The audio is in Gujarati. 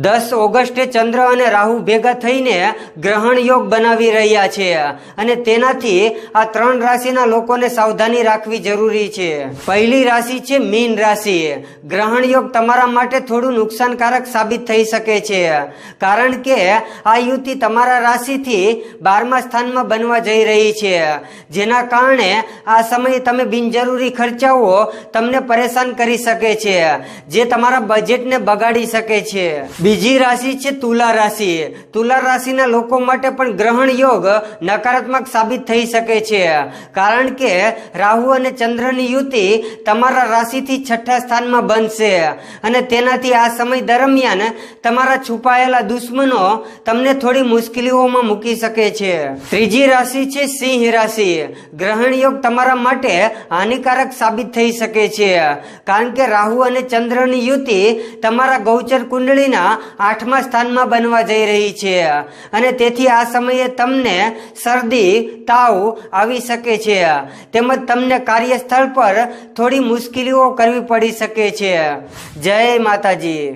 10 ઓગસ્ટે ચંદ્ર અને રાહુ ભેગા થઈને ગ્રહણ યોગ બનાવી રહ્યા છે અને તેનાથી આ 3 રાશિના લોકોને સાવધાની રાખવી જરૂરી છે। પહેલી રાશિ છે મીન રાશિ। ગ્રહણ યોગ તમારા માટે થોડું નુકસાનકારક સાબિત થઈ શકે છે, કારણ કે આ યુતિ તમારા રાશિથી 12મા સ્થાનમાં બનવા જઈ રહી છે, જેના કારણે આ સમયે તમે બિનજરૂરી ખર્ચાઓ તમને પરેશાન કરી શકે છે, જે તમારા બજેટને બગાડી શકે છે। બીજી રાશિ છે તુલા રાશિ। તુલા રાશિના લોકો માટે પણ ગ્રહણ યોગ નકારાત્મક સાબિત થઈ શકે છે, કારણ કે રાહુ અને ચંદ્રની યુતિ તમારા રાશિથી 6ઠા સ્થાનમાં બનશે અને તેનાથી આ સમય દરમિયાન તમારા છુપાયેલા દુશ્મનો તમને થોડી મુશ્કેલીઓમાં મૂકી શકે છે। ત્રીજી રાશિ છે સિંહ રાશિ। ગ્રહણ યોગ તમારા માટે હાનિકારક સાબિત થઈ શકે છે, કારણ કે રાહુ અને ચંદ્રની યુતિ તમારા ગૌચર કુંડળીના 8મા સ્થાનમાં બનવા જઈ રહી છે અને તેથી આ સમયે તમને શરદી, તાવ આવી શકે છે, તેમજ તમને કાર્યસ્થળ પર થોડી મુશ્કેલીઓ કરવી પડી શકે છે। જય માતાજી।